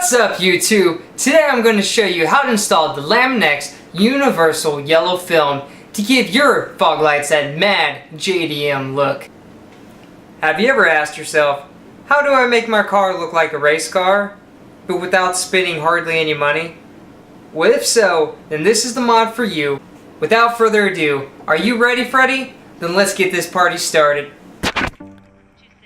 What's up YouTube? Today I'm going to show you how to install the Lamin-x universal yellow film to give your fog lights that mad JDM look. Have you ever asked yourself, how do I make my car look like a race car, but without spending hardly any money? Well, if so, then this is the mod for you. Without further ado, are you ready, Freddy? Then let's get this party started.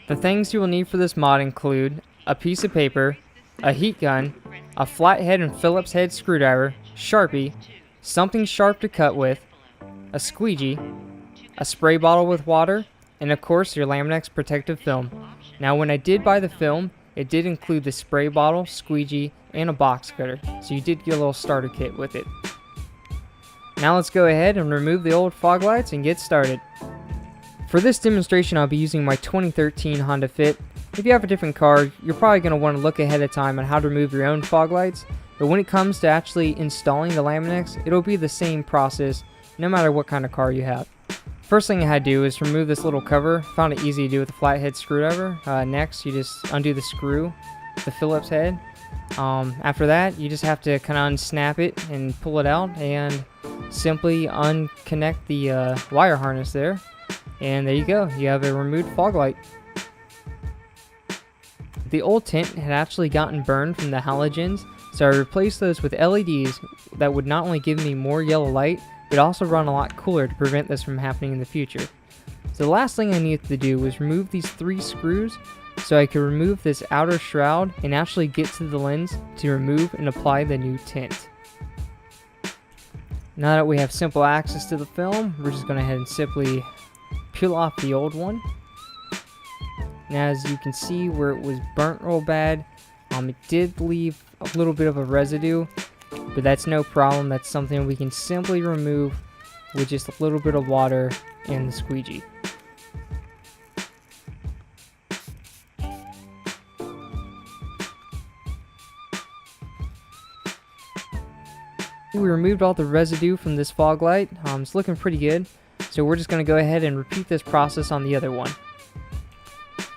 The things you will need for this mod include a piece of paper, a heat gun, a flathead and Phillips head screwdriver, Sharpie, something sharp to cut with, a squeegee, a spray bottle with water, and of course your Lamin-x protective film. Now when I did buy the film, it did include the spray bottle, squeegee, and a box cutter, so you did get a little starter kit with it. Now let's go ahead and remove the old fog lights and get started. For this demonstration I'll be using my 2013 Honda Fit. If you have a different car, you're probably going to want to look ahead of time on how to remove your own fog lights, but when it comes to actually installing the Lamin-x, it'll be the same process no matter what kind of car you have. First thing I had to do is remove this little cover. Found it easy to do with a flathead screwdriver. Next, you just undo the screw, the Phillips head. After that, you just have to kind of unsnap it and pull it out and simply unconnect the wire harness there. And there you go, you have a removed fog light. The old tint had actually gotten burned from the halogens, so I replaced those with LEDs that would not only give me more yellow light, but also run a lot cooler to prevent this from happening in the future. So the last thing I needed to do was remove these 3 screws so I could remove this outer shroud and actually get to the lens to remove and apply the new tint. Now that we have simple access to the film, we're just going to head and simply peel off the old one. Now as you can see where it was burnt real bad, it did leave a little bit of a residue, but that's no problem. That's something we can simply remove with just a little bit of water and the squeegee. We removed all the residue from this fog light. It's looking pretty good. So we're just going to go ahead and repeat this process on the other one.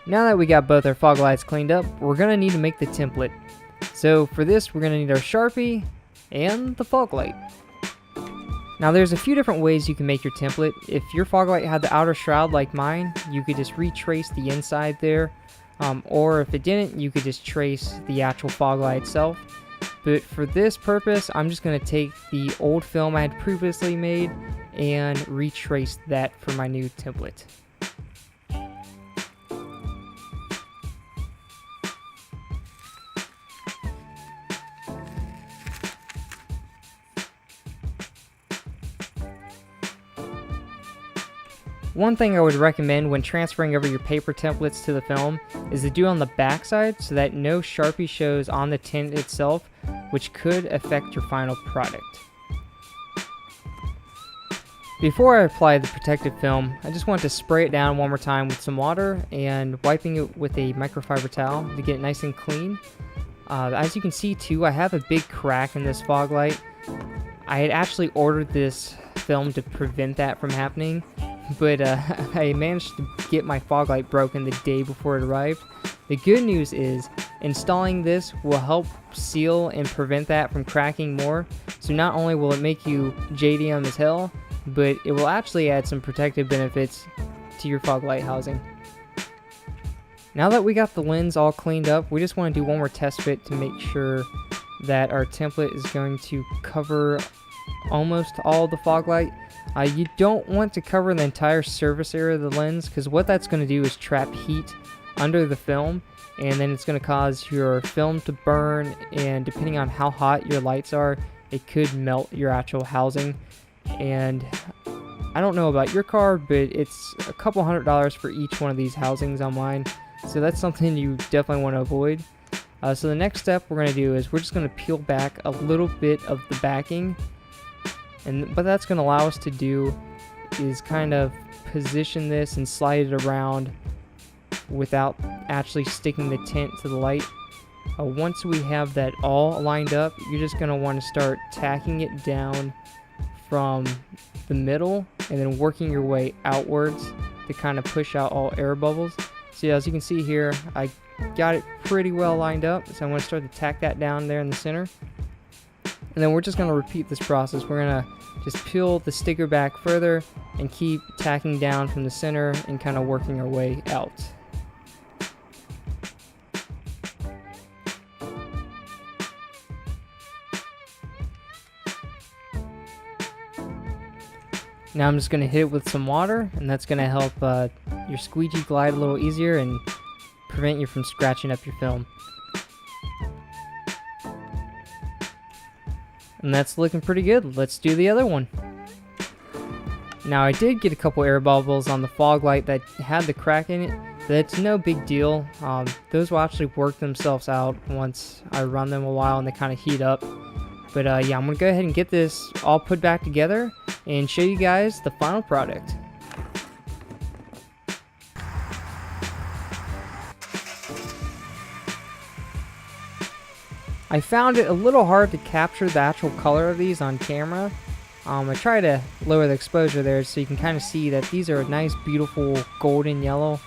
Now that we got both our fog lights cleaned up, we're going to need to make the template. So for this, we're going to need our Sharpie and the fog light. Now there's a few different ways you can make your template. If your fog light had the outer shroud like mine, you could just retrace the inside there. Or if it didn't, you could just trace the actual fog light itself. But for this purpose, I'm just going to take the old film I had previously made and retrace that for my new template. One thing I would recommend when transferring over your paper templates to the film is to do on the back side so that no Sharpie shows on the tint itself, which could affect your final product. Before I apply the protective film, I just want to spray it down one more time with some water and wiping it with a microfiber towel to get it nice and clean. As you can see too, I have a big crack in this fog light. I had actually ordered this film to prevent that from happening, but I managed to get my fog light broken the day before it arrived. The good news is installing this will help seal and prevent that from cracking more. So not only will it make you JDM as hell, but it will actually add some protective benefits to your fog light housing. Now that we got the lens all cleaned up, we just want to do one more test fit to make sure that our template is going to cover almost all the fog light. You don't want to cover the entire surface area of the lens, because what that's going to do is trap heat under the film, and then it's going to cause your film to burn, and depending on how hot your lights are, it could melt your actual housing. And I don't know about your car, but it's a couple $100 for each one of these housings on mine, so that's something you definitely want to avoid. So the next step we're going to do is we're just going to peel back a little bit of the backing. And what that's going to allow us to do is kind of position this and slide it around without actually sticking the tint to the light. Once we have that all lined up, you're just going to want to start tacking it down from the middle and then working your way outwards to kind of push out all air bubbles. So as you can see here, I got it pretty well lined up, so I'm going to start to tack that down there in the center. And then we're just going to repeat this process. We're going to just peel the sticker back further and keep tacking down from the center and kind of working our way out. Now I'm just going to hit it with some water, and that's going to help your squeegee glide a little easier and prevent you from scratching up your film. And that's looking pretty good. Let's do the other one. Now I did get a couple air bubbles on the fog light that had the crack in it. That's no big deal. Those will actually work themselves out once I run them a while and they kind of heat up. But yeah, I'm going to go ahead and get this all put back together and show you guys the final product. I found it a little hard to capture the actual color of these on camera. I try to lower the exposure there so you can kind of see that these are a nice, beautiful golden yellow.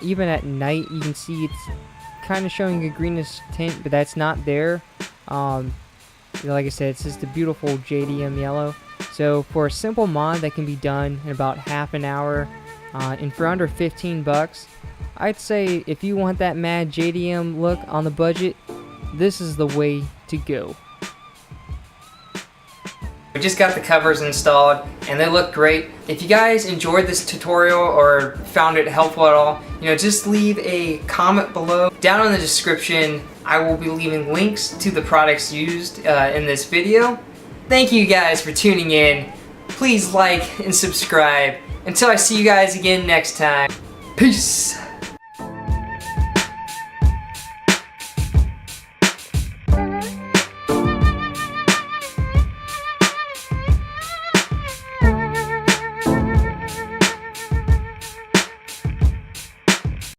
Even at night, you can see it's kind of showing a greenish tint, but that's not there. Like I said, it's just a beautiful JDM yellow. So for a simple mod that can be done in about half an hour, and for under 15 bucks, I'd say if you want that mad JDM look on the budget, this is the way to go. We just got the covers installed and they look great. If you guys enjoyed this tutorial or found it helpful at all, just leave a comment below. Down in the description, I will be leaving links to the products used in this video. Thank you guys for tuning in. Please like and subscribe. Until I see you guys again next time. Peace!